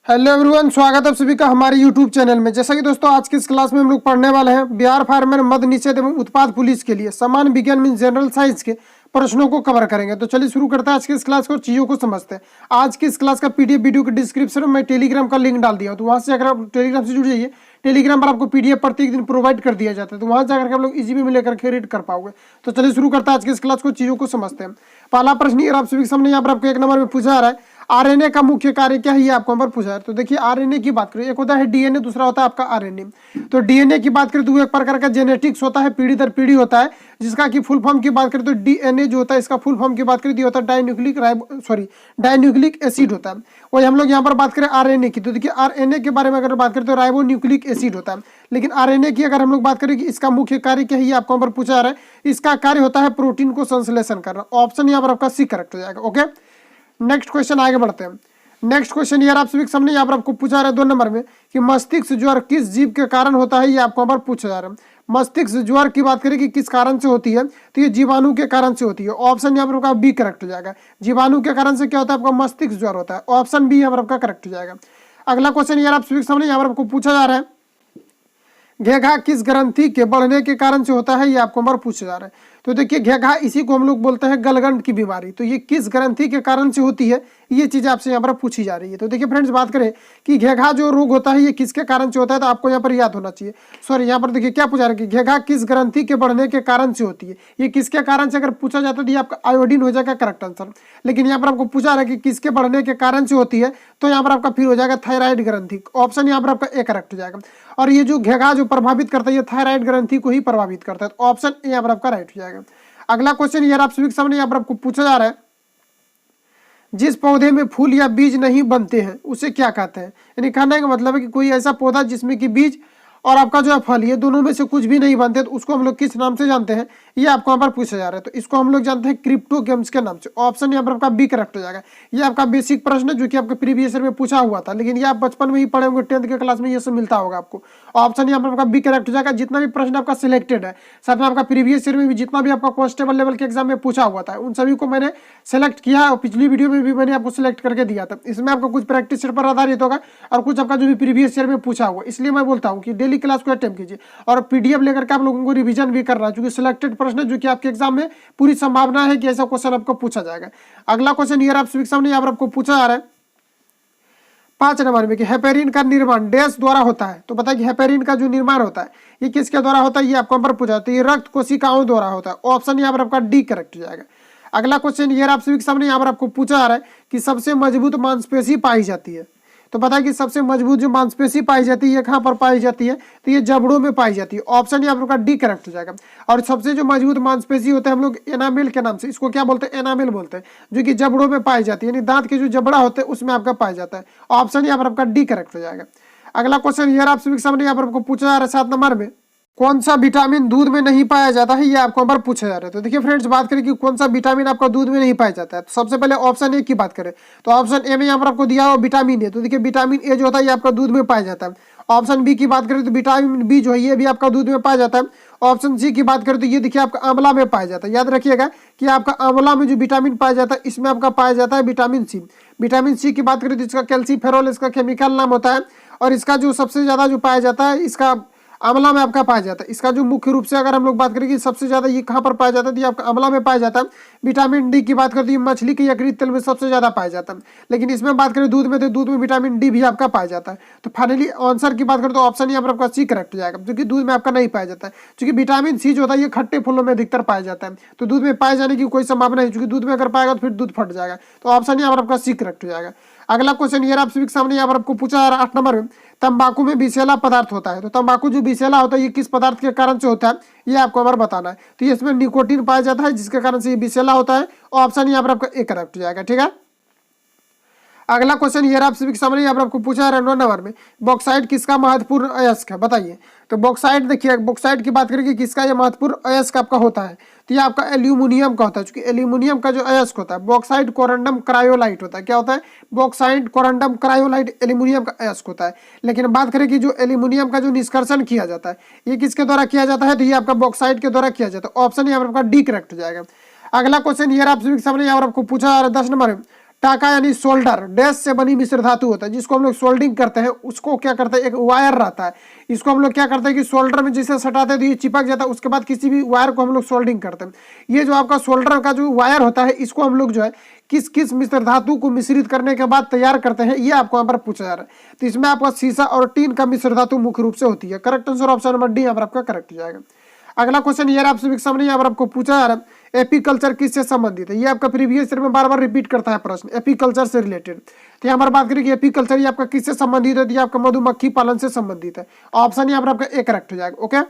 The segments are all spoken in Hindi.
हेलो एवरीवन, स्वागत है आप सभी का हमारे यूट्यूब चैनल में। जैसा कि दोस्तों आज की इस क्लास में हम लोग पढ़ने वाले हैं बिहार फार्मर मद निषेध एवं उत्पाद पुलिस के लिए समान विज्ञान मीन जनरल साइंस के प्रश्नों को कवर करेंगे। तो चलिए शुरू करते हैं आज की इस क्लास को, चीज़ों को समझते हैं। आज की इस क्लास का पीडीएफ वीडियो के डिस्क्रिप्शन में मैं टेलीग्राम का लिंक डाल दिया हूं, तो वहां से जाकर आप टेलीग्राम से जुड़ जाइए। टेलीग्राम पर आपको पीडीएफ प्रत्येक दिन प्रोवाइड कर दिया जाता है, तो वहां जाकर आप लोग इजी में लेकर के रीड कर पाओगे। तो चलिए शुरू करते हैं आज की इस क्लास को, चीज़ों को समझते हैं। पहला प्रश्न ये आप सभी के सामने यहाँ पर आपको 1 नंबर में पूछा रहा है, आरएनए का मुख्य कार्य क्या है, ये आपको नंबर पूछा है। तो देखिए आरएनए की बात करें, एक होता है डीएनए, दूसरा होता है आपका आरएनए। तो डीएनए की बात करें तो एक प्रकार का जेनेटिक्स होता है, पीढ़ी दर पीढ़ी होता है, जिसका कि फुल फॉर्म की बात करें तो डीएनए जो होता है इसका फुल फॉर्म की बात करें तो होता है डाइन्यूक्लिक एसिड होता है। वही हम लोग यहाँ पर बात करें आरएनए की, तो देखिए आरएनए के बारे में अगर बात करें तो राइबोन्यूक्लिक एसिड होता है। लेकिन आरएनए की अगर हम लोग बात करें कि इसका मुख्य कार्य क्या है, ये आपको नंबर पूछा रहा है। इसका कार्य होता है प्रोटीन को संश्लेषण करना। ऑप्शन यहाँ पर आपका सी करेक्ट हो जाएगा। ओके, नेक्स्ट क्वेश्चन आगे बढ़ते हैं। नेक्स्ट क्वेश्चन यार आप सभी के सामने यहाँ पर आपको पूछा रहा है 2 नंबर में कि मस्तिष्क ज्वर किस जीव के कारण होता है, ये आपको नंबर पूछा जा रहा है। मस्तिष्क ज्वर की बात करें कि किस कारण से होती है, तो ये जीवाणु के कारण से होती है। ऑप्शन यहाँ पर आपका बी करेक्ट हो जाएगा। जीवाणु के कारण से क्या होता है, आपका मस्तिष्क ज्वर होता है। ऑप्शन बी यहाँ पर आपका करेक्ट हो जाएगा। अगला क्वेश्चन यार आप सभी के सामने यहाँ पर आपको पूछा जा रहा है, घेघा किस ग्रंथि के बढ़ने के कारण से होता है, ये आपको नंबर पूछा जा रहा है। तो देखिए घेघा इसी को हम लोग बोलते हैं गलगंड की बीमारी। तो ये किस ग्रंथि के कारण से होती है, ये चीज आपसे यहाँ पर पूछी जा रही है। तो देखिए फ्रेंड्स, बात करें कि घेघा जो रोग होता है ये किसके कारण से होता है, तो आपको यहाँ पर याद होना चाहिए। सॉरी, यहाँ पर देखिए क्या पूछा रहा है कि घेघा किस ग्रंथि के बढ़ने के कारण से होती है। ये किसके कारण से अगर पूछा जाता है तो ये आपका आयोडीन हो जाएगा करेक्ट आंसर। लेकिन यहाँ पर आपको पूछा रहा है कि किसके बढ़ने के कारण से होती है, तो यहाँ पर आपका फिर हो जाएगा थायराइड ग्रंथि। ऑप्शन यहाँ पर आपका ए करेक्ट हो जाएगा। और ये जो घेघा जो प्रभावित करता है ये थायराइड ग्रंथि को ही प्रभावित करता है। तो ऑप्शन ए यहाँ पर आपका राइट हो जाएगा। अगला क्वेश्चन यार आप सभी के सामने यहाँ पर आपको पूछा जा रहा है, जिस पौधे में फूल या बीज नहीं बनते हैं उसे क्या कहते हैं। यानी कहने का मतलब है कि कोई ऐसा पौधा जिसमें कि बीज और आपका जो है फल, ये दोनों में से कुछ भी नहीं बनते, तो उसको हम लोग किस नाम से जानते हैं, ये आपको यहाँ पर पूछा जा रहा है। तो इसको हम लोग जानते हैं क्रिप्टोगेम्स के नाम से। ऑप्शन यहाँ पर आपका बी करेक्ट हो जाएगा। ये आपका बेसिक प्रश्न है जो कि आपके प्रीवियस ईयर में पूछा हुआ था, लेकिन ये आप बचपन में ही पढ़े होंगे, 10th के क्लास में ये सब मिलता होगा आपको। ऑप्शन यहाँ पर आपका बी करेक्ट हो जाएगा। जितना भी प्रश्न आपका सिलेक्टेड है, साथ में आपका प्रीवियस ईयर में भी जितना भी आपका कांस्टेबल लेवल के एग्जाम में पूछा हुआ था, उन सभी को मैंने सेलेक्ट किया है और पिछली वीडियो में भी मैंने आपको सिलेक्ट करके दिया था। इसमें आपका कुछ प्रैक्टिस सेट पर आधारित होगा और कुछ आपका जो भी प्रीवियस ईयर में पूछा हुआ। इसलिए मैं बोलता हूँ कि डेली क्लास को अटेम्प्ट कीजिए और पीडीएफ लेकर के आप लोगों को रिवीजन भी करना है, क्योंकि सिलेक्टेड प्रश्न है जो कि आपके एग्जाम में पूरी संभावना है कि ऐसा क्वेश्चन आपको पूछा जाएगा। अगला क्वेश्चन ये आप सभी सामने यहाँ पर आपको पूछा जा रहा है 5 नंबर में कि हेपेरिन का निर्माण डैश द्वारा होता है। तो बताइए हेपेरिन का जो निर्माण होता है ये किसके द्वारा होता है, ये आपको नंबर पूछा है। तो ये रक्त कोशिकाओं द्वारा होता है। ऑप्शन यहाँ पर आपका डी करेक्ट हो जाएगा। अगला क्वेश्चन ये आप सभी के सामने यहाँ पर आपको पूछा जा रहा है कि सबसे मजबूत मांसपेशी पाई जाती है। तो पता है कि सबसे मजबूत जो मांसपेशी पाई जाती है कहाँ पर पाई जाती है, तो ये जबड़ों में पाई जाती है। ऑप्शन यहाँ पर डी करेक्ट हो जाएगा। और सबसे जो मजबूत मांसपेशी होता है हम लोग एनामेल के नाम से, इसको क्या बोलते हैं, एनामेल बोलते हैं, जो कि जबड़ों में पाई जाती है, यानी दांत के जो जबड़ा होते हैं उसमें आपका पाया जाता है। ऑप्शन यहाँ पर आपका डी करेक्ट हो जाएगा। अगला क्वेश्चन ये आप सभी के सामने यहाँ पर आपको पूछा जा रहा है 7 नंबर में, कौन सा विटामिन दूध में नहीं पाया जाता है, ये आपको नंबर पूछा जा रहा है। तो देखिए फ्रेंड्स, बात करें कि कौन सा विटामिन आपका दूध में नहीं पाया जाता है, तो सबसे पहले ऑप्शन ए की बात करें तो ऑप्शन ए में यहाँ पर आपको दिया हुआ विटामिन ए। तो देखिए विटामिन ए जो होता है ये आपका दूध में पाया जाता है। ऑप्शन बी की बात करें तो विटामिन बी जो है ये भी आपका दूध में पाया जाता है। ऑप्शन सी की बात करें तो ये देखिए आपका आंवला में पाया जाता है। याद रखिएगा कि आपका आंवला में जो विटामिन पाया जाता है इसमें आपका पाया जाता है विटामिन सी। विटामिन सी की बात करें तो इसका कैल्सीफेरॉल इसका केमिकल नाम होता है, और इसका जो सबसे ज्यादा जो पाया जाता है इसका आंवला में आपका पाया जाता है। इसका जो मुख्य रूप से अगर हम लोग बात करें कि सबसे ज्यादा ये कहाँ पर पाया जाता है, तो ये आपका आंवला में पाया जाता है। विटामिन डी की बात करें तो ये मछली के यकृत तेल में सबसे ज्यादा पाया जाता है। लेकिन इसमें बात करें दूध में तो दूध में विटामिन डी भी आपका पाया जाता है। तो फाइनली आंसर की बात करें तो ऑप्शन यहाँ पर आपका सी करेक्ट हो जाएगा, क्योंकि दूध में आपका नहीं पाया जाता है। क्योंकि विटामिन सी जो होता है ये खट्टे फलों में अधिकतर पाया जाता है, तो दूध में पाए जाने की कोई संभावना नहीं, क्योंकि दूध में अगर पाएगा तो फिर दूध फट जाएगा। तो ऑप्शन यहाँ पर आपका सी करेक्ट हो जाएगा। अगला क्वेश्चन ये आप सभी के सामने यहाँ पर आपको पूछा जा रहा है 8 नंबर में, तंबाकू में विषैला पदार्थ होता है। तो तंबाकू जो विषैला होता है ये किस पदार्थ के कारण से होता है, ये आपको हमारा बताना है। तो ये इसमें निकोटीन पाया जाता है जिसके कारण से ये विषैला होता है। ऑप्शन यहाँ पर आपका ए करेक्ट हो जाएगा। ठीक है, अगला क्वेश्चन ये आप सभी के सामने यहाँ पर आपको पूछा है 9 नंबर में, बॉक्साइट किसका महत्वपूर्ण अयस्क है, बताइए। तो बॉक्साइट देखिए, बॉक्साइट की बात करें कि किसका ये महत्वपूर्ण अयस्क आपका होता है, तो ये आपका एल्यूमिनियम का होता है। क्योंकि एल्यूमिनियम का जो अयस्क होता है बॉक्साइट कोरंडम क्रायोलाइट होता है। क्या होता है, बॉक्साइट कोरंडम क्रायोलाइट एल्यूमिनियम का अयस्क होता है। लेकिन बात करें कि जो एल्यूमिनियम का जो निष्कर्षण किया जाता है ये किसके द्वारा किया जाता है, तो ये आपका बॉक्साइट के द्वारा किया जाता है। ऑप्शन यहाँ पर आपका डी करेक्ट हो जाएगा। अगला क्वेश्चन ये आप सभी के सामने यहाँ पर आपको पूछा जा रहा है 10 नंबर में, टाका यानी सोल्डर डैश से बनी मिश्र धातु होता है, जिसको हम लोग सोल्डिंग करते हैं, उसको क्या करते हैं, एक वायर रहता है, इसको हम लोग क्या करते हैं कि सोल्डर में जिसे सटाते हैं तो ये चिपक जाता है, उसके बाद किसी भी वायर को हम लोग सोल्डिंग करते हैं। ये जो आपका सोल्डर का जो वायर होता है, इसको हम लोग जो है किस किस मिश्र धातु को मिश्रित करने के बाद तैयार करते हैं, ये आपको यहाँ पर पूछा जा रहा है। तो इसमें आपका सीसा और टीन का मिश्र धातु मुख्य रूप से होती है। Correct answer option number D यहाँ पर आपका करेक्ट हो जाएगा। अगला क्वेश्चन ये आप सभी के सामने यहाँ पर आपको पूछा जा रहा है, एपीकल्चर किससे संबंधित है। ये आपका प्रीवियस ईयर में बार बार रिपीट करता है प्रश्न, एपीकल्चर से रिलेटेड। तो यहाँ पर बात करें कि एपीकल्चर ये आपका किससे संबंधित है, ये आपका मधुमक्खी पालन से संबंधित है। ऑप्शन यहाँ पर आपका ए करेक्ट हो जाएगा। ओके,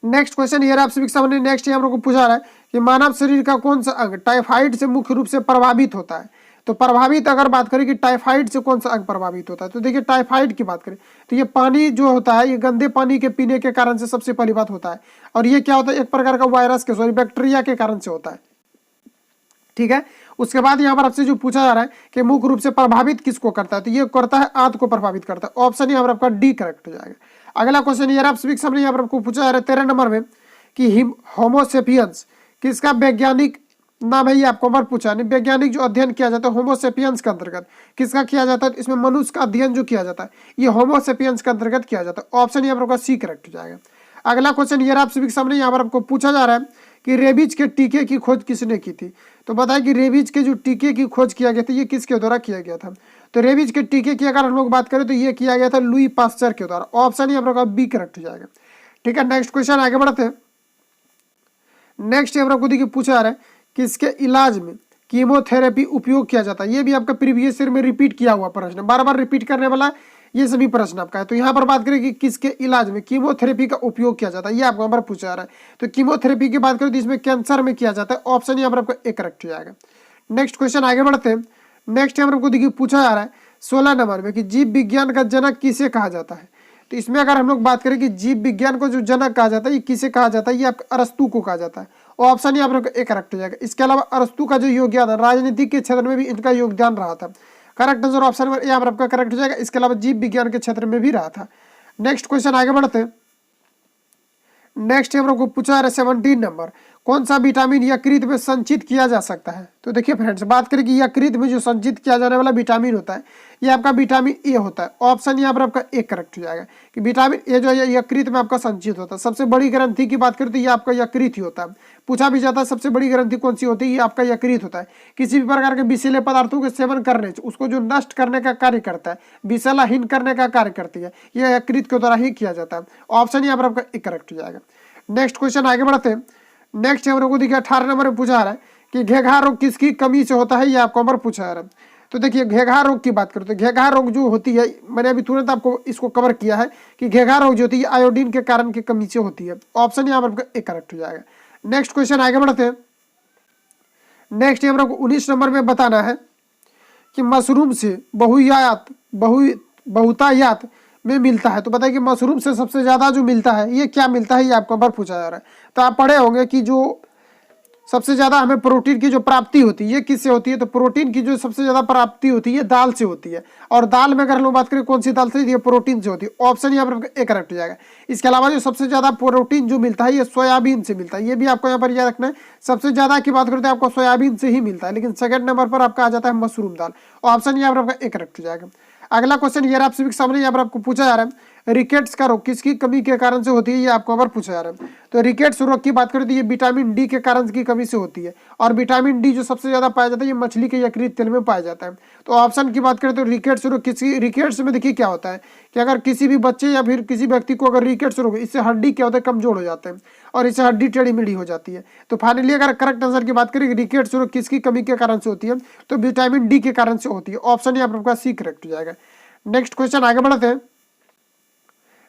नेक्स्ट क्वेश्चन ये आप सभी के सामने नेक्स्ट यहाँ पर पूछा रहा है कि मानव शरीर का कौन सा अंग टाइफाइड से मुख्य रूप से प्रभावित होता है। तो प्रभावित अगर बात करें कि टाइफाइड से कौन सा अंग प्रभावित होता है, तो देखिए टाइफाइड की बात करें तो ये पानी जो होता है, ये गंदे पानी के पीने के कारण से सबसे पहली बात होता है। और ये क्या होता है, एक प्रकार का वायरस के सॉरी बैक्टीरिया के कारण से होता है। ठीक है, उसके बाद यहाँ पर आपसे जो पूछा जा रहा है कि मुख्य रूप से प्रभावित किसको करता है, तो ये करता है आंत को प्रभावित करता है। ऑप्शन यहाँ पर आपका डी करेक्ट हो जाएगा। अगला क्वेश्चन ये आप सभी के सामने यहाँ पर आपको पूछा जा रहा है 13 नंबर में कि होमोसेपियंस किसका वैज्ञानिक नाम है, ये आपको बार पूछा नहीं। वैज्ञानिक जो अध्ययन किया जाता है होमोसेपियंस के अंतर्गत किसका किया जाता है, तो इसमें मनुष्य का अध्ययन जो किया जाता है ये होमोसेपियंस के अंतर्गत किया जाता है। ऑप्शन यहाँ पर आपका सी करेक्ट हो जाएगा। अगला क्वेश्चन ये आप सभी के सामने यहाँ पर आपको पूछा जा रहा है कि रेबीज के टीके की खोज किसने की थी। तो बताया कि रेबीज के जो टीके की खोज किया गया था ये किसके द्वारा किया गया था। तो रेबीज के टीके की अगर हम लोग बात करें तो ये किया गया था लुई पास्चर के द्वारा। ऑप्शन यहाँ पर बी करेक्ट हो जाएगा। ठीक है, नेक्स्ट क्वेश्चन आगे बढ़ते हैं। नेक्स्ट यहाँ पर आपको देखिए पूछा जा रहा है किसके इलाज में कीमोथेरेपी उपयोग किया जाता है। ये भी आपका प्रीवियस ईयर में रिपीट किया हुआ प्रश्न, बार बार रिपीट करने वाला ये सभी प्रश्न आपका है। तो यहाँ पर बात करें कि किसके इलाज में कीमोथेरेपी का उपयोग किया जाता है, ये आपको यहाँ पर पूछा जा रहा है। तो कीमोथेरेपी की बात करें तो इसमें कैंसर में किया जाता है। ऑप्शन यहाँ पर आपका ए करेक्ट हो जाएगा। नेक्स्ट क्वेश्चन आगे बढ़ते हैं। नेक्स्ट यहाँ पर आपको देखिए पूछा जा रहा है 16 नंबर में कि जीव विज्ञान का जनक किसे कहा जाता है। तो इसमें अगर हम लोग बात करें कि जीव विज्ञान को जो जनक कहा जाता है ये किसे कहा जाता है, ये आपका अरस्तु को कहा जाता है। ऑप्शन यहाँ पर एक करेक्ट हो जाएगा। इसके अलावा अरस्तु का जो योगदान है राजनीति के क्षेत्र में भी इनका योगदान रहा था। करेक्ट आंसर ऑप्शन नंबर यहाँ पर आपका करेक्ट हो जाएगा। इसके अलावा जीव विज्ञान के क्षेत्र में भी रहा था। नेक्स्ट क्वेश्चन आगे बढ़ते हैं। नेक्स्ट यहाँ पर पूछा जा रहा है 17 नंबर, कौन सा विटामिन यकृत में संचित किया जा सकता है। तो देखिए फ्रेंड्स, बात करें कि यकृत में जो संचित किया जाने वाला विटामिन होता है ये आपका विटामिन ए होता है। ऑप्शन यहाँ पर आपका ए करेक्ट हो जाएगा कि विटामिन ए जो है यकृत में आपका संचित होता है। सबसे बड़ी ग्रंथि की बात करें तो ये आपका यकृत ही होता है। पूछा भी जाता है सबसे बड़ी ग्रंथि कौन सी होती है, ये आपका यकृत होता है। किसी भी प्रकार के विषैले पदार्थों के सेवन करने से उसको जो नष्ट करने का कार्य करता है, विषैलाहीन करने का कार्य करती है, ये यकृत के द्वारा ही किया जाता है। ऑप्शन यहाँ पर आपका ए करेक्ट हो जाएगा। नेक्स्ट क्वेश्चन आगे बढ़ते हैं। नेक्स्ट हम लोग को देखिए 18 नंबर में पूछा रहा है कि घेघा रोग किसकी कमी से होता है, ये आपको नंबर पूछा जा रहा है। तो देखिए घेघा रोग की बात करें तो घेघा रोग जो होती है, मैंने अभी तुरंत आपको इसको कवर किया है कि घेघा रोग जो होती है आयोडीन के कारण की कमी से होती है। ऑप्शन यहाँ पर ए करेक्ट हो जाएगा। नेक्स्ट क्वेश्चन आगे बढ़ते हैं। नेक्स्ट हम लोग 19 नंबर में बताना है कि मशरूम से बहुतायात में मिलता है। तो बताइए कि मशरूम से सबसे ज्यादा जो मिलता है ये क्या मिलता है, ये आपको बार पूछा जा रहा है। तो आप पढ़े होंगे कि जो सबसे ज्यादा हमें प्रोटीन की जो प्राप्ति होती है ये किससे होती है। तो प्रोटीन की जो सबसे ज्यादा प्राप्ति होती है दाल से होती है। और दाल में अगर हम लोग बात करें कौन सी दाल से, ये प्रोटीन से होती है। ऑप्शन यहाँ पर ए करेक्ट हो जाएगा। इसके अलावा जो सबसे ज्यादा प्रोटीन जो मिलता है ये सोयाबीन से मिलता है। ये भी आपको यहाँ पर याद रखना है। सबसे ज्यादा की बात करते हैं आपको सोयाबीन से ही मिलता है, लेकिन सेकंड नंबर पर आपका आ जाता है मशरूम दाल। ऑप्शन यहाँ पर आपका ए करेक्ट हो जाएगा। अगला क्वेश्चन ये आप सभी के सामने यहाँ पर आपको पूछा जा रहा है रिकेट्स का रोग किसकी कमी के कारण से होती है, ये आपको अगर पूछा जा रहा है। तो रिकेट्स रोग की बात करें तो ये विटामिन डी के कारण की कमी से होती है। और विटामिन डी जो सबसे ज्यादा पाया जाता है ये मछली के यकृत तेल में पाया जाता है। तो ऑप्शन की बात करें तो रिकेट्स रोग किसी रिकेट्स में देखिए क्या होता है कि अगर किसी भी बच्चे या फिर किसी व्यक्ति को अगर रिकेट्स रोग, इससे हड्डी क्या होता है कमजोर हो जाते हैं और इससे हड्डी टेढ़ी मेढ़ी हो जाती है। तो फाइनली अगर करेक्ट आंसर की बात करें रिकेट्स रोग किसकी कमी के कारण से होती है, तो विटामिन डी के कारण से होती है। ऑप्शन यहाँ पर आपका सी करेक्ट हो जाएगा। नेक्स्ट क्वेश्चन आगे बढ़ते हैं।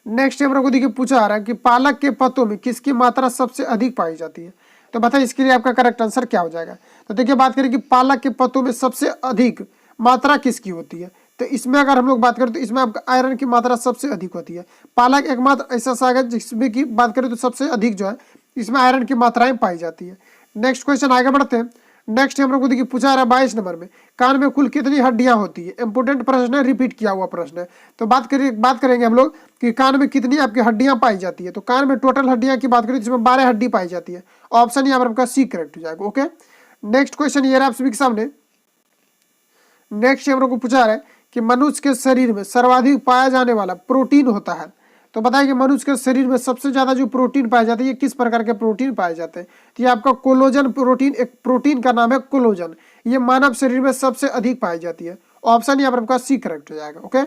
नेक्स्ट हम लोग को देखिए पूछा आ रहा है कि पालक के पत्तों में किसकी मात्रा सबसे अधिक पाई जाती है। तो बताइए इसके लिए आपका करेक्ट आंसर क्या हो जाएगा। तो देखिए बात करें कि पालक के पत्तों में सबसे अधिक मात्रा किसकी होती है। तो इसमें अगर हम लोग बात करें तो इसमें आपका आयरन की मात्रा सबसे अधिक होती है। पालक एकमात्र ऐसा साग है जिसमें की बात करें तो सबसे अधिक जो है इसमें आयरन की मात्राएं पाई जाती है। नेक्स्ट क्वेश्चन आगे बढ़ते हैं। नेक्स्ट हम लोग को देखिए पूछा रहा है 22 नंबर में कान में कुल कितनी हड्डियां होती है। इंपोर्टेंट प्रश्न है, रिपीट किया हुआ प्रश्न है। तो बात करेंगे हम लोग कि कान में कितनी आपकी हड्डियां पाई जाती है। तो कान में टोटल हड्डियां की बात करें जिसमें 12 हड्डी पाई जाती है। ऑप्शन यहाँ पर आपका सी करेक्ट हो जाएगा। ओके, नेक्स्ट क्वेश्चन ये रहा आप सभी के सामने नेक्स्ट हम लोग को पूछा है कि मनुष्य के शरीर में सर्वाधिक पाया जाने वाला प्रोटीन होता है। तो बताइए कि मनुष्य के शरीर में सबसे ज्यादा जो प्रोटीन पाए जाते हैं ये किस प्रकार के प्रोटीन पाए जाते हैं। तो ये आपका कोलोजन प्रोटीन, एक प्रोटीन का नाम है कोलोजन, ये मानव शरीर में सबसे अधिक पाई जाती है। ऑप्शन यहाँ पर आपका सी करेक्ट हो जाएगा। ओके,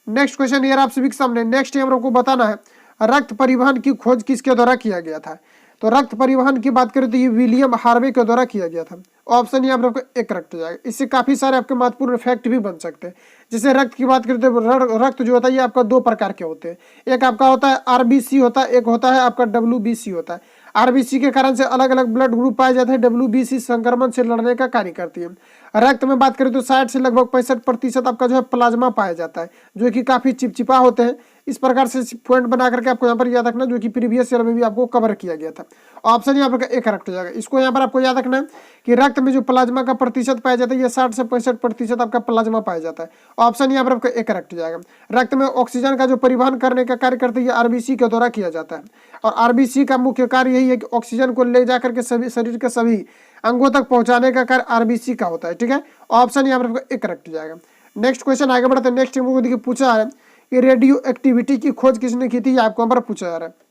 नेक्स्ट क्वेश्चन ये आप सभी के सामने। नेक्स्ट हम लोग को बताना है रक्त परिवहन की खोज किसके द्वारा किया गया था। तो रक्त परिवहन की बात करें तो ये विलियम हार्वे के द्वारा किया गया था। ऑप्शन यहाँ पर आपको एक करेक्ट हो जाएगा। इससे काफी सारे आपके महत्वपूर्ण फैक्ट भी बन सकते हैं। जैसे रक्त की बात करें तो रक्त जो होता है ये आपका दो प्रकार के होते हैं। एक आपका होता है आरबीसी होता है, एक होता है आपका डब्ल्यूबीसी होता है। आरबीसी के कारण से अलग अलग ब्लड ग्रुप पाए जाते हैं। डब्ल्यूबीसी संक्रमण से लड़ने का कार्य करती है। रक्त में बात करें तो 60 से लगभग 65% आपका जो है प्लाज्मा पाया जाता है, जो कि काफी चिपचिपा होते हैं। इस प्रकार से पॉइंट बना करके आपको यहाँ पर याद रखना, जो कि प्रीवियस ईयर में भी आपको कवर किया गया था। ऑप्शन यहाँ पर एक करेक्ट हो जाएगा। इसको यहाँ पर आपको याद रखना है कि रक्त में जो प्लाज्मा का प्रतिशत पाया जाता है ये 60 से 65% आपका प्लाज्मा पाया जाता है। ऑप्शन यहाँ पर आपका एक करेक्ट हो जाएगा। रक्त में ऑक्सीजन का जो परिवहन करने का कार्य करते हैं आरबीसी के द्वारा किया जाता है, और आरबीसी का मुख्य कार्य यही है कि ऑक्सीजन को ले जाकर के सभी शरीर के सभी अंगों तक पहुंचाने का कार्य आरबीसी का होता है। ठीक है, ऑप्शन यहाँ पर आपका एक करेक्ट हो जाएगा। नेक्स्ट क्वेश्चन आगे बढ़ते हैं। नेक्स्ट देखिए पूछा है कि रेडियो एक्टिविटी की खोज किसने की थी, आपको यहाँ पर पूछा जा रहा है।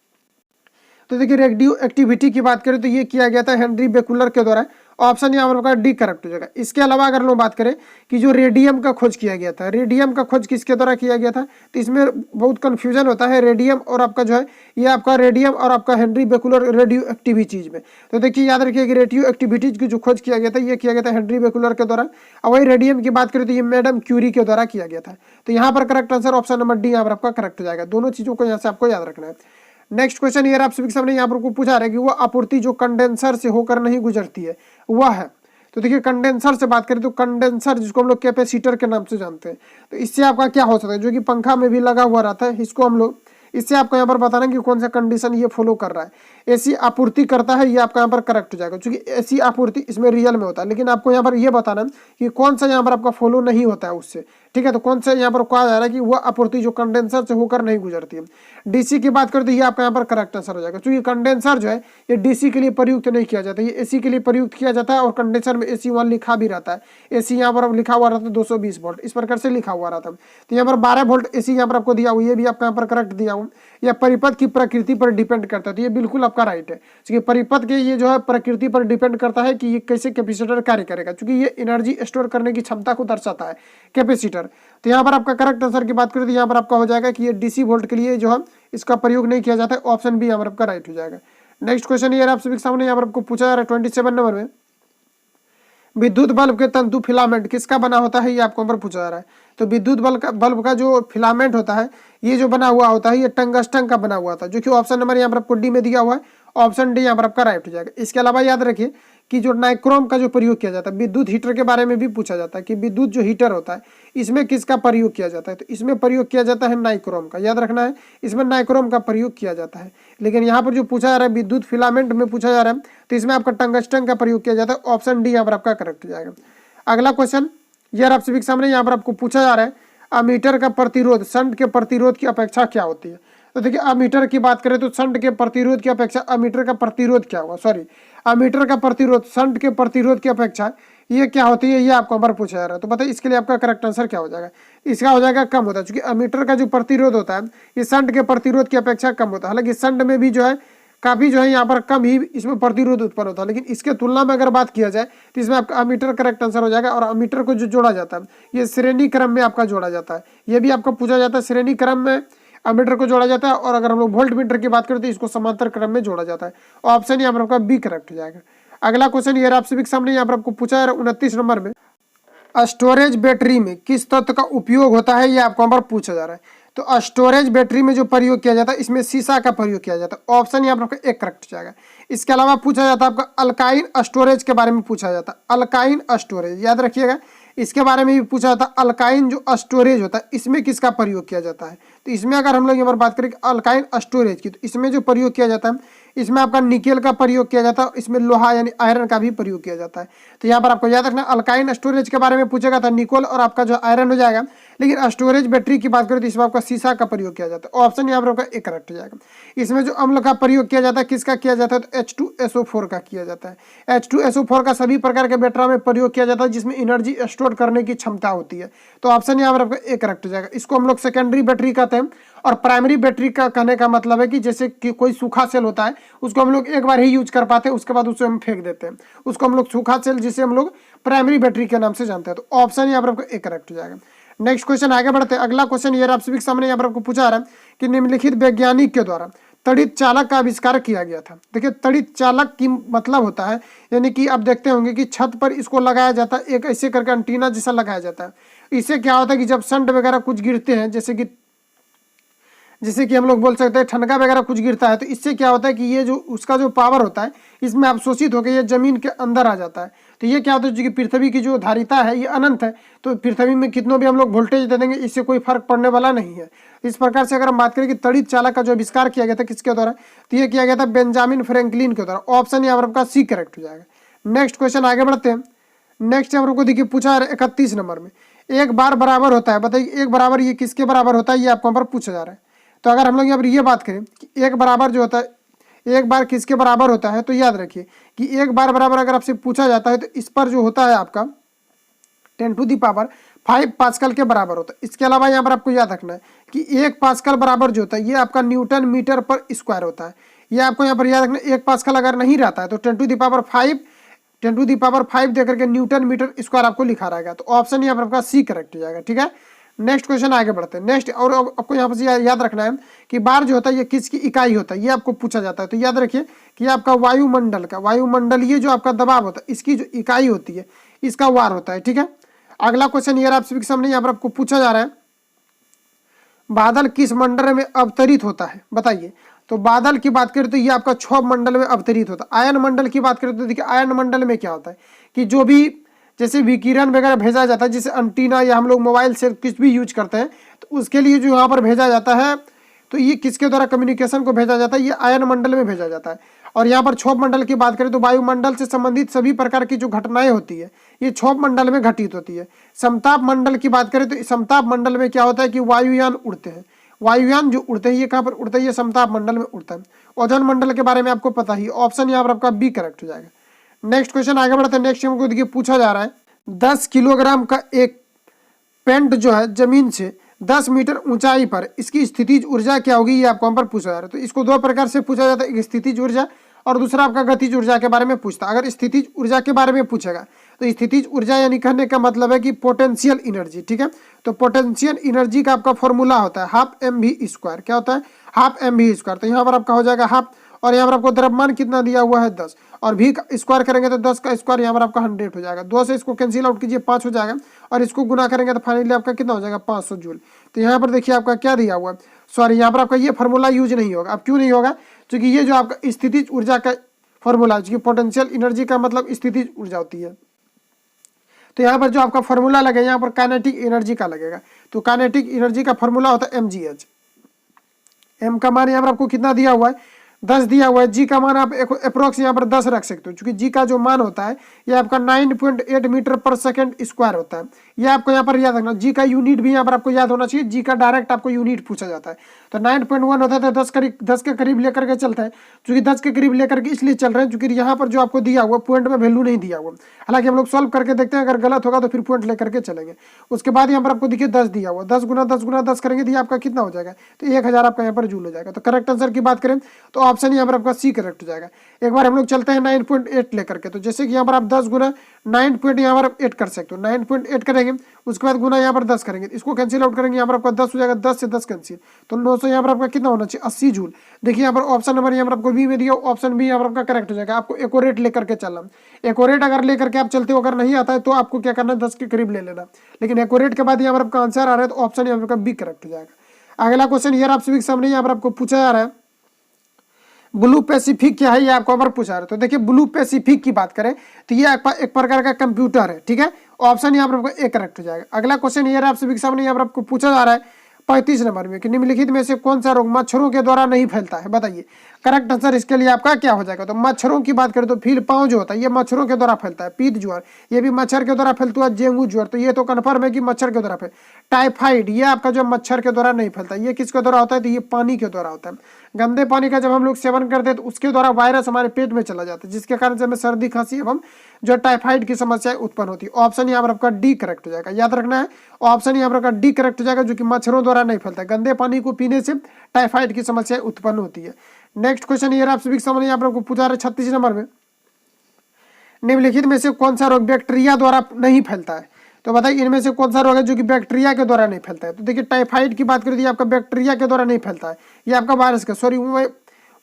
तो देखिए रेडियो एक्टिविटी की बात करें तो ये किया गया था हेनरी बेकुलर के द्वारा। ऑप्शन यहाँ पर डी करेक्ट हो जाएगा। इसके अलावा अगर लोग बात करें कि जो रेडियम का खोज किया गया था, रेडियम का खोज किसके द्वारा किया गया था, तो इसमें बहुत कंफ्यूजन होता है रेडियम और आपका जो है ये आपका रेडियम और आपका हेनरी बेकुलर रेडियो एक्टिव चीज में। तो देखिए याद रखिए कि रेडियो एक्टिविटीज की जो खोज किया गया था ये किया गया था हेनरी बेकुलर के द्वारा। और वही रेडियम की बात करें तो ये मैडम क्यूरी के द्वारा किया गया था। तो यहाँ पर correct answer option number D यहाँ पर आपका करेक्ट हो जाएगा। दोनों चीजों को यहाँ से आपको याद रखना है। नेक्स्ट क्वेश्चन ये आप सभी के सामने यहाँ पर पूछा रहा है कि वह आपूर्ति जो कंडेंसर से होकर नहीं गुजरती है वह है। तो देखिए कंडेंसर से बात करें तो कंडेंसर जिसको हम लोग कैपेसिटर के नाम से जानते हैं, तो इससे आपका क्या हो सकता है, जो कि पंखा में भी लगा हुआ रहता है, इसको हम लोग इससे आपको यहाँ पर बताना कि कौन सा कंडीशन ये फॉलो कर रहा है। एसी आपूर्ति करता है, ये आपका यहाँ पर करेक्ट हो जाएगा, क्योंकि एसी आपूर्ति इसमें रियल में होता है। लेकिन आपको यहाँ पर ये बताना कि कौन सा यहाँ पर आपका फॉलो नहीं होता है उससे। ठीक है, तो कौन सा यहाँ पर कहा जा रहा है कि वह आपूर्ति जो कंडेंसर से होकर नहीं गुजरती है। डीसी की बात करें तो ये आपका यहाँ पर करेक्ट आंसर हो जाएगा, क्योंकि कंडेंसर जो है ये डीसी के लिए प्रयुक्त नहीं किया जाता है, ये एसी के लिए प्रयुक्त किया जाता है। और कंडेंसर में एसी 1 लिखा भी रहता है, एसी यहाँ पर लिखा हुआ रहता है 220 वोल्ट, इस प्रकार से लिखा हुआ रहता है। तो यहाँ पर 12 वोल्ट एसी यहाँ पर आपको दिया हुआ, ये भी आपका यहाँ पर करेक्ट दिया हुआ। यह परिपथ की प्रकृति पर डिपेंड करता है, तो ये बिल्कुल आपका राइट है। क्योंकि परिपथ के ये जो है प्रकृति पर डिपेंड करता है कि ये कैसे कैपेसिटर कार्य करेगा, क्योंकि ये एनर्जी स्टोर करने की क्षमता को दर्शाता है कैपेसिटर। तो यहाँ पर आपका करेक्ट आंसर की बात करें तो यहाँ पर आपका हो जाएगा कि ये डीसी वोल्ट के लिए जो है इसका प्रयोग नहीं किया जाता है। ऑप्शन बी यहाँ पर आपका राइट हो जाएगा। नेक्स्ट क्वेश्चन ये आप सभी के सामने यहाँ पर आपको पूछा जा रहा है 27 नंबर में, विद्युत बल्ब के तंतु फिलामेंट किसका बना होता है, ये आपको यहाँ पर पूछा जा रहा है। तो विद्युत बल्ब का जो फिलामेंट होता है ये जो बना हुआ होता है ये टंगस्टन का बना हुआ था, जो कि ऑप्शन नंबर यहाँ पर आपको डी में दिया हुआ है। ऑप्शन डी यहाँ पर आपका राइट हो जाएगा। इसके अलावा याद रखिए कि जो नाइक्रोम का जो प्रयोग किया जाता है, विद्युत हीटर के बारे में भी पूछा जाता है कि विद्युत जो हीटर होता है इसमें किसका प्रयोग किया जाता है, तो इसमें प्रयोग किया जाता है नाइक्रोम का। याद रखना है इसमें नाइक्रोम का प्रयोग किया जाता है। लेकिन यहाँ पर जो पूछा जा रहा है विद्युत फिलामेंट में पूछा जा रहा है तो इसमें आपका टंगस्टन का प्रयोग किया जाता है। ऑप्शन डी यहाँ पर आपका करेक्ट हो जाएगा। अगला क्वेश्चन यार आप सभी के सामने यहाँ पर आपको पूछा जा रहा है अमीटर का प्रतिरोध शंट के प्रतिरोध की अपेक्षा क्या होती है। तो देखिए अमीटर की बात करें तो शंट के प्रतिरोध की अपेक्षा अमीटर का प्रतिरोध क्या होगा, सॉरी अमीटर का प्रतिरोध शंट के प्रतिरोध की अपेक्षा ये क्या होती है, ये आपको नंबर पूछा जा रहा है। तो बताइए इसके लिए आपका करेक्ट आंसर क्या हो जाएगा, इसका हो जाएगा कम होता है, क्योंकि अमीटर का जो प्रतिरोध होता है ये शंट के प्रतिरोध की अपेक्षा कम होता है। हालांकि शंट में भी जो है काफी जो है यहाँ पर कम ही इसमें प्रतिरोध उत्पन्न होता है, लेकिन इसके तुलना में अगर बात किया जाए तो इसमें आपका अमीटर करेक्ट आंसर हो जाएगा। और अमीटर को जो जोड़ा जाता है ये श्रेणी क्रम में आपका जोड़ा जाता है, ये भी आपको पूछा जाता है श्रेणी क्रम में अमीटर को जोड़ा जाता है। और अगर हम लोग वोल्ट मीटर की बात करें तो इसको समांतर क्रम में जोड़ा जाता है। ऑप्शन यहाँ पर आपका बी करेक्ट हो जाएगा। अगला क्वेश्चन ये आप सभी के सामने यहाँ पर आपको पूछा है 29 नंबर में, स्टोरेज बैटरी में किस तत्व का उपयोग होता है, ये आपको यहाँ पर पूछा जा रहा है। तो स्टोरेज बैटरी में जो प्रयोग किया जाता है इसमें सीसा का प्रयोग किया जाता है। ऑप्शन यहाँ पर आपका एक करेक्ट हो जाएगा। इसके अलावा पूछा जाता है आपका अल्काइन स्टोरेज के बारे में पूछा जाता है, अल्काइन स्टोरेज याद रखिएगा। इसके बारे में भी पूछा जाता है अल्काइन जो स्टोरेज होता है इसमें किसका प्रयोग किया जाता है। तो इसमें अगर हम लोग यहाँ पर बात करें अल्काइन स्टोरेज की, तो इसमें जो प्रयोग किया जाता है इसमें आपका निकेल का प्रयोग किया जाता है, इसमें लोहा यानी आयरन का भी प्रयोग किया जाता है। तो यहाँ पर आपको याद रखना अल्काइन स्टोरेज के बारे में पूछेगा था निकोल और आपका जो आयरन हो जाएगा लेकिन स्टोरेज बैटरी की बात करें तो इसमें आपका शीशा का प्रयोग किया जाता है। ऑप्शन यहाँ पर आपका एक करेक्ट हो जाएगा। इसमें जो अम्ल का प्रयोग किया जाता है किसका किया जाता है, तो H2SO4 का किया जाता है। H2SO4 का सभी प्रकार के बैटरा में प्रयोग किया जाता है जिसमें एनर्जी स्टोर करने की क्षमता होती है। तो ऑप्शन यहाँ पर आपका एक करेक्ट हो जाएगा। इसको हम लोग सेकेंडरी बैटरी कहते हैं। और प्राइमरी बैटरी का कहने का मतलब है कि जैसे कि कोई सूखा सेल होता है, उसको हम लोग एक बार ही यूज कर पाते हैं, उसके बाद उसे हम फेंक देते हैं, उसको हम लोग सूखा सेल जिसे हम लोग प्राइमरी बैटरी के नाम से जानते हैं। तो ऑप्शन यहाँ पर आपको एक करेक्ट हो जाएगा। नेक्स्ट क्वेश्चन आगे बढ़ते हैं। अगला क्वेश्चन ये आप सभी के सामने यहाँ पर आपको पूछा रहा है कि निम्नलिखित वैज्ञानिक के द्वारा तड़ित चालक का आविष्कार किया गया था। देखिए तड़ित चालक की मतलब होता है, यानी कि आप देखते होंगे कि छत पर इसको लगाया जाता है, एक ऐसे करके एंटीना जैसा लगाया जाता है। इससे क्या होता है कि जब संट वगैरह कुछ गिरते हैं, जैसे कि हम लोग बोल सकते हैं ठनका वगैरह कुछ गिरता है, तो इससे क्या होता है कि ये जो उसका जो पावर होता है इसमें अवशोषित होकर ये जमीन के अंदर आ जाता है। तो ये क्या होता है कि पृथ्वी की जो धारिता है ये अनंत है, तो पृथ्वी में कितनों भी हम लोग वोल्टेज दे देंगे इससे कोई फर्क पड़ने वाला नहीं है। इस प्रकार से अगर हम बात करें कि तड़ित चालक का जो आविष्कार किया गया था किसके द्वारा, तो ये किया गया था बेंजामिन फ्रैंकलिन के द्वारा। ऑप्शन यहाँ पर आपका सी करेक्ट हो जाएगा। नेक्स्ट क्वेश्चन आगे बढ़ते हैं। नेक्स्ट यहाँ पर देखिए पूछा है 31 नंबर में, एक बार बराबर होता है, बताइए एक बराबर ये किसके बराबर होता है, ये आपको यहाँ पर पूछा जा रहा है। तो अगर हम लोग यहाँ पर ये बात करें कि एक बराबर जो होता है, एक बार किसके बराबर होता है, तो याद रखिए कि एक बार बराबर अगर आपसे पूछा जाता है तो इस पर जो होता है आपका 10⁵ पास्कल के बराबर होता है। इसके अलावा यहाँ पर आपको याद रखना है कि 1 पास्कल बराबर जो होता है ये आपका न्यूटन मीटर पर स्क्वायर होता है। ये आपको यहाँ पर याद रखना है। 1 पास्कल अगर नहीं रहता है तो 10⁵ देकर के न्यूटन मीटर स्क्वायर आपको लिखा रहेगा। तो ऑप्शन यहाँ पर आपका सी करेक्ट हो जाएगा। ठीक है, नेक्स्ट क्वेश्चन आगे बढ़ते हैं। नेक्स्ट और आपको यहाँ पर याद रखना है कि बार जो होता है ये किसकी इकाई होता है, ये आपको पूछा जाता है। तो याद रखिए कि आपका वायुमंडलीय जो आपका दबाव होता है इसकी जो इकाई होती है इसका वार होता है। ठीक है, अगला क्वेश्चन ये आप सभी के सामने यहाँ पर आपको पूछा जा रहा है, बादल किस मंडल में अवतरित होता है, बताइए। तो बादल की बात करें तो ये आपका क्षोभ मंडल में अवतरित होता है। आयन मंडल की बात करें तो देखिए आयन मंडल में क्या होता है कि जो भी जैसे विकिरण वगैरह भेजा जाता है, जैसे एंटीना या हम लोग मोबाइल से कुछ भी यूज करते हैं तो उसके लिए जो यहाँ पर भेजा जाता है तो ये किसके द्वारा कम्युनिकेशन को भेजा जाता है, ये आयन मंडल में भेजा जाता है। और यहाँ पर क्षोभ मंडल की बात करें तो वायुमंडल से संबंधित सभी प्रकार की जो घटनाएं होती है ये क्षोभ मंडल में घटित होती है। समताप मंडल की बात करें तो समताप मंडल में क्या होता है कि वायुयान उड़ते हैं, वायुयान जो उड़ते हैं ये कहाँ पर उड़ते हैं, ये समताप मंडल में उड़ता है। ओजोन मंडल के बारे में आपको पता ही, ऑप्शन यहाँ पर आपका बी करेक्ट हो जाएगा। नेक्स्ट क्वेश्चन आगे बढ़ते हैं। नेक्स्ट हमको देखिए पूछा जा रहा है 10 किलोग्राम का एक पेंट जो है जमीन से 10 मीटर ऊंचाई पर, इसकी स्थितिज ऊर्जा क्या होगी, ये आपको हम पर पूछा जा रहा है। तो इसको दो प्रकार से पूछा जाता है, एक स्थितिज ऊर्जा और दूसरा आपका गतिज ऊर्जा के बारे में पूछता है। अगर स्थितिज ऊर्जा के बारे में पूछेगा तो स्थितिज ऊर्जा यानी कहने का मतलब है कि पोटेंशियल एनर्जी। ठीक है, तो पोटेंशियल एनर्जी का आपका फॉर्मूला होता है ½ mv²। क्या होता है, ½ mv²। तो यहाँ पर आपका हो जाएगा हाफ, और यहाँ पर आपको द्रव्यमान कितना दिया हुआ है 10, और भी स्क्वायर करेंगे तो 10 का स्क्वायर यहाँ पर आपका 100 हो जाएगा। 2 से इसको कैंसिल आउट कीजिए 5 हो जाएगा, और इसको गुना करेंगे तो फाइनली आपका कितना हो जाएगा 500 जूल। तो यहाँ पर देखिए आपका क्या दिया हुआ है, सॉरी यहाँ पर आपका ये फार्मूला यूज नहीं होगा। अब क्यों नहीं होगा, क्योंकि ये जो आपका स्थितिज ऊर्जा का फॉर्मूला है, पोटेंशियल एनर्जी का मतलब स्थितिज ऊर्जा होती है। तो यहाँ पर जो आपका फॉर्मूला लगेगा यहाँ पर काइनेटिक एनर्जी का लगेगा। तो काइनेटिक एनर्जी का फॉर्मूला होता है mgh। m का मान यहाँ पर आपको कितना दिया हुआ है 10 दिया हुआ है। जी का मान आप अप्रोक्स यहाँ पर 10 रख सकते हो, क्योंकि जी का जो मान होता है ये आपका 9.8 मीटर पर सेकंड स्क्वायर होता है। ये आपको यहाँ पर याद रखना। जी का यूनिट भी यहाँ पर आपको याद होना चाहिए, जी का डायरेक्ट आपको यूनिट पूछा जाता है। तो 9.1 होता है तो 10 के करीब लेकर के चलता है, क्योंकि 10 के करीब लेकर के इसलिए चल रहे हैं क्योंकि यहाँ पर जो आपको दिया हुआ पॉइंट में वैल्यू नहीं दिया हुआ। हालांकि हम लोग सॉल्व करके देखते हैं, अगर गलत होगा तो फिर पॉइंट लेकर के चलेंगे। उसके बाद यहाँ पर आपको देखिए 10 दिया हुआ, 10 गुना 10 करेंगे तो ये आपका कितना हो जाएगा, तो 1000 आपका यहाँ पर जूल हो जाएगा। तो करेक्ट आंसर की बात करें तो ऑप्शन यहाँ पर आपका सी करेक्ट हो जाएगा। एक बार हम लोग चलते हैं 9.8 लेकर के, तो जैसे कि यहाँ पर आप 10 गुना 9 यहाँ पर 8 कर सकते हो, 9.8 करेंगे, उसके बाद गुना यहाँ पर 10 करेंगे, इसको कैंसिल आउट करेंगे, यहाँ पर आपका 10 हो जाएगा, 10 से 10 कैंसिल, तो 900 यहाँ पर आपका कितना होना चाहिए 80 जूल। देखिए यहाँ पर ऑप्शन नंबर यहाँ पर आपको बी में दिया, ऑप्शन बी यहाँ पर आपका करेक्ट हो जाएगा। आपको एक्यूरेट लेकर के चलना, एक्यूरेट अगर लेकर के आप चलते हो, अगर नहीं आता है तो आपको क्या करना है 10 के करीब ले लेना, लेकिन एक्यूरेट के बाद यहाँ पर आपका आंसर आ रहा है तो ऑप्शन यहाँ पर बी करेक्ट हो जाएगा। अगला क्वेश्चन ये आप सभी के सामने यहाँ पर आपको पूछा जा रहा है, ब्लू पैसिफिक क्या है, ये आपको अगर पूछा रहा है। तो देखिए ब्लू पैसिफिक की बात करें तो ये आपका एक प्रकार का कंप्यूटर है। ठीक है, ऑप्शन यहाँ पर आपको ए करेक्ट हो जाएगा। अगला क्वेश्चन ये आप सभी के सामने यहाँ पर आपको पूछा जा रहा है, 35 नंबर में कि निम्नलिखित में से कौन सा रोग मच्छरों के द्वारा नहीं फैलता है, बताइए। करेक्ट आंसर इसके लिए आपका क्या हो जाएगा? तो मच्छरों की बात करें तो फील पाँव जो होता है ये मच्छरों के द्वारा फैलता है। पीत ज्वर ये भी मच्छर के द्वारा फैलता है। डेंगू ज्वर तो ये तो कन्फर्म है कि मच्छर के द्वारा फैल। टाइफाइड ये आपका जो मच्छर के द्वारा नहीं फैलता, ये किसके द्वारा होता है? तो ये पानी के द्वारा होता है। गंदे पानी का जब हम लोग सेवन करते हैं तो उसके द्वारा वायरस हमारे पेट में चला जाता है, जिसके कारण से हमें सर्दी खांसी एवं जो टाइफाइड की समस्या उत्पन्न होती है। ऑप्शन यहाँ पर आपका डी करेक्ट हो जाएगा, याद रखना है। ऑप्शन यहाँ पर आपका डी करेक्ट हो जाएगा, जो कि मच्छरों द्वारा नहीं फैलता है। गंदे पानी को पीने से टाइफाइड की समस्या उत्पन्न होती है। नेक्स्ट क्वेश्चन ये आप सभी के सामने यहाँ पर आपको पूछा रहा है 36 नंबर में, निम्नलिखित में से कौन सा रोग बैक्टीरिया द्वारा नहीं फैलता है? तो बताइए इनमें से कौन सा रोग है जो कि बैक्टीरिया के द्वारा नहीं फैलता है? तो देखिए टाइफाइड की बात करें तो ये आपका बैक्टीरिया के द्वारा नहीं फैलता है, ये आपका वायरस का, सॉरी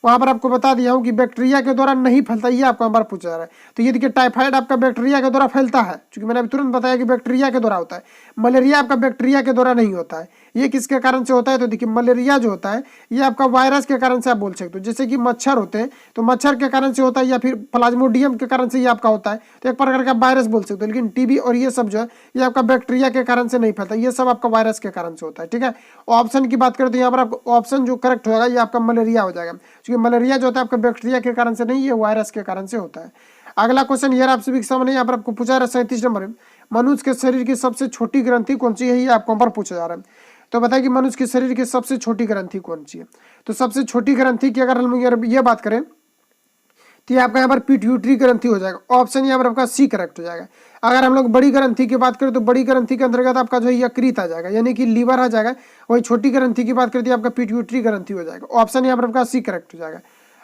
वहां पर आपको बता दिया हूं कि बैक्टीरिया के द्वारा नहीं फैलता, ये आपको हमारा पूछा जा रहा है। तो ये देखिए टाइफाइड आपका बैक्टीरिया के द्वारा फैलता है, क्योंकि मैंने अभी तुरंत बताया कि बैक्टीरिया के द्वारा होता है। मलेरिया आपका बैक्टीरिया के द्वारा नहीं होता है, ये किसके कारण से होता है? तो देखिए मलेरिया जो होता है ये आपका वायरस के कारण से आप बोल सकते हो। जैसे कि मच्छर होते हैं तो मच्छर के कारण से होता है, या फिर प्लाज्मोडियम के कारण से ये आपका होता है, तो एक प्रकार का वायरस बोल सकते हो। लेकिन टीबी और ये सब जो है ये आपका बैक्टीरिया के कारण से नहीं फैलता, ये सब आपका वायरस के कारण से होता है। ठीक है, ऑप्शन की बात करें तो यहाँ पर आपको ऑप्शन जो करेक्ट होगा ये आपका मलेरिया हो जाएगा, क्योंकि मलेरिया जो होता है आपका बैक्टीरिया के कारण से नहीं, ये वायरस के कारण से होता है। अगला क्वेश्चन ये आप सभी के सामने यहाँ पर आपको पूछा रहा है 37 नंबर में, मनुष्य के शरीर की सबसे छोटी ग्रंथि कौन सी है? ये आपको पर पूछा जा रहा है। तो बताइए कि मनुष्य के शरीर की सबसे छोटी ग्रंथि कौन सी है? तो सबसे छोटी ग्रंथि की अगर हम ये बात करें तो ये आपका यहाँ पर पिट्यूटरी ग्रंथि हो जाएगा। ऑप्शन यहाँ पर आपका सी करेक्ट हो जाएगा। अगर हम लोग बड़ी ग्रंथि की बात करें तो बड़ी ग्रंथि के अंतर्गत आपका जो है यकृत आ जाएगा, यानी कि लीवर आ जाएगा। वही छोटी ग्रंथि की बात करते हैं आपका पिट्यूटरी ग्रंथि हो जाएगा। ऑप्शन यहाँ पर आपका सी करेक्ट हो जाएगा।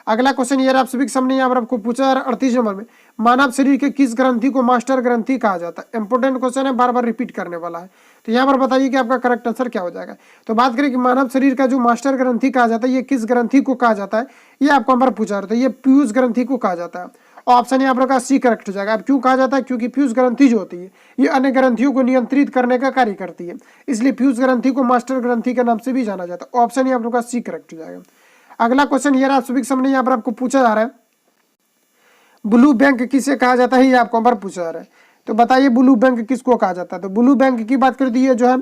अगला क्वेश्चन ये आप सभी के सामने यहाँ पर आपको पूछा जा रहा है 38 नंबर में, मानव शरीर के किस ग्रंथि को मास्टर ग्रंथि कहा जाता है? इंपोर्टेंट क्वेश्चन है, बार बार रिपीट करने वाला है। तो यहाँ पर बताइए कि आपका करेक्ट आंसर क्या हो जाएगा। तो बात करें कि मानव शरीर का जो मास्टर ग्रंथि कहा जाता है ये किस ग्रंथि को कहा जाता है? ये आपको हमारा पूछा रहा था, ये पीयूष ग्रंथि को कहा जाता है। ऑप्शन यहाँ पर सी करेक्ट हो जाएगा। अब क्यों कहा जाता है? क्योंकि पीयूष ग्रंथि जो होती है ये अन्य ग्रंथियों को नियंत्रित करने का कार्य करती है, इसलिए पीयूष ग्रंथि को मास्टर ग्रंथि के नाम से भी जाना जाता है। ऑप्शन यहाँ पर सी करेक्ट हो जाएगा। अगला क्वेश्चन ये आप सभी के सामने यहाँ पर आपको पूछा जा रहा है, ब्लू बैंक किसे कहा जाता है? ये आपको पर पूछा जा रहा है। तो बताइए ब्लू बैंक किसको कहा जाता है? तो ब्लू बैंक की बात करती है जो है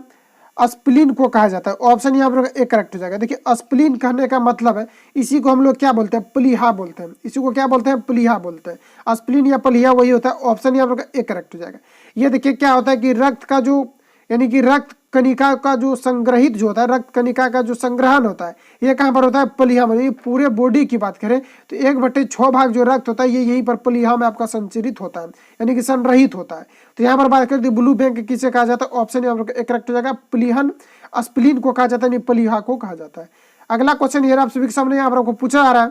अस्प्लिन को कहा जाता है। ऑप्शन यहाँ पर एक करेक्ट हो जाएगा। देखिए अस्प्लिन कहने का मतलब है, इसी को हम लोग क्या बोलते हैं? प्लीहा बोलते हैं। इसी को क्या बोलते हैं? प्लीहा बोलते हैं। अस्प्लिन या प्लीहा वही होता है। ऑप्शन यहाँ पर एक करेक्ट हो जाएगा। ये देखिए क्या होता है कि रक्त का जो, यानी कि रक्त कणिका का जो संग्रहित जो होता है, रक्त कणिका का जो संग्रहण होता है ये कहाँ पर होता है? प्लीहा में। पूरे बॉडी की बात करें तो 1/6 भाग जो रक्त होता है ये यहीं पर प्लीहा में आपका संचरित होता है, यानी कि संग्रहित होता है। तो यहाँ पर बात करते हैं ब्लू बैंक किसे कहा जाता है? ऑप्शन यहाँ पर एक करेक्ट हो जाएगा, प्लीहन अस्प्लिन को कहा जाता है, प्लीहा को कहा जाता है। अगला क्वेश्चन ये आप सभी के सामने यहाँ पर आपको पूछा जा रहा है,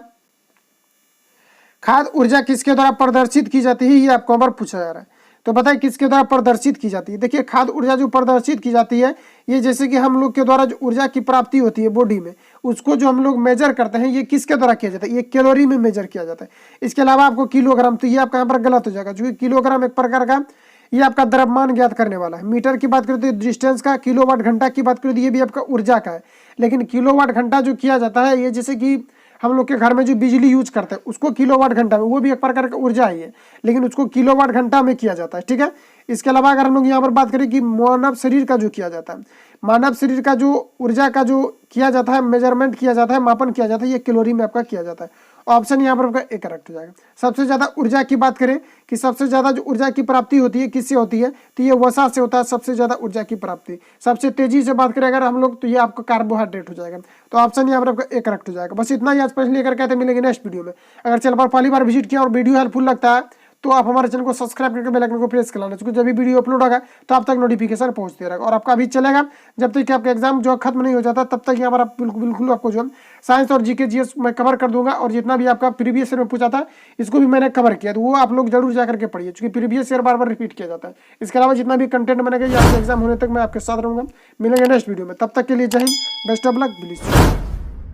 खाद्य ऊर्जा किसके द्वारा प्रदर्शित की जाती है? ये आपको पर पूछा जा रहा है। तो बताइए किसके द्वारा प्रदर्शित की जाती है? देखिए खाद्य ऊर्जा जो प्रदर्शित की जाती है ये जैसे कि हम लोग के द्वारा जो ऊर्जा की प्राप्ति होती है बॉडी में, उसको जो हम लोग मेजर करते हैं ये किसके द्वारा किया जाता है? ये कैलोरी में मेजर किया जाता है। इसके अलावा आपको किलोग्राम, तो ये आपका यहाँ पर गलत हो जाएगा, क्योंकि किलोग्राम एक प्रकार का ये आपका द्रव्यमान ज्ञात करने वाला है। मीटर की बात करें तो डिस्टेंस का, किलोवाट घंटा की बात करें तो ये भी आपका ऊर्जा का है। लेकिन किलोवाट घंटा जो किया जाता है ये जैसे कि हम लोग के घर में जो बिजली यूज करते हैं उसको किलोवाट घंटा में, वो भी एक प्रकार का ऊर्जा है, लेकिन उसको किलोवाट घंटा में किया जाता है। ठीक है, इसके अलावा अगर हम लोग यहाँ पर बात करें कि मानव शरीर का जो किया जाता है, मानव शरीर का जो ऊर्जा का जो किया जाता है, मेजरमेंट किया जाता है, मापन किया जाता है, ये कैलोरी में आपका किया जाता है। ऑप्शन यहाँ पर आपका एक करेक्ट हो जाएगा। सबसे ज्यादा ऊर्जा की बात करें कि सबसे ज्यादा जो ऊर्जा की प्राप्ति होती है किससे होती है? तो ये वसा से होता है सबसे ज्यादा ऊर्जा की प्राप्ति। सबसे तेजी से बात करें अगर हम लोग तो ये आपका कार्बोहाइड्रेट हो जाएगा। तो ऑप्शन यहाँ पर आपका एक करेक्ट हो जाएगा। बस इतना ही आज पढ़ लेकर कहते मिलेंगे नेक्स्ट वीडियो में। अगर चैनल पर पहली बार विजिट किया और वीडियो हेल्पफुल लगता है तो आप हमारे चैनल को सब्सक्राइब करके बेल आइकन को प्रेस कर लेना, क्योंकि जब भी वीडियो अपलोड होगा तो आप तक नोटिफिकेशन पहुंचते रहेगा। और आपका अभी चलेगा जब तक कि आपका एग्जाम जो खत्म नहीं हो जाता तब तक यहाँ पर आप बिल्कुल आपको जो साइंस और जीके जीएस मैं कवर कर दूंगा। और जितना भी आपका प्रीवियस ईयर में पूछा था इसको भी मैंने कवर किया, तो वो आप लोग जरूर जाकर के पढ़िए, क्योंकि प्रीवियस ईयर बार बार रिपीट किया जाता है। इसके अलावा जितना भी कंटेंट बनेगा ये आपका एग्जाम होने तक मैं आपके साथ रहूंगा। मिलेंगे नेक्स्ट वीडियो में, तब तक के लिए जय Hind, best of luck, please.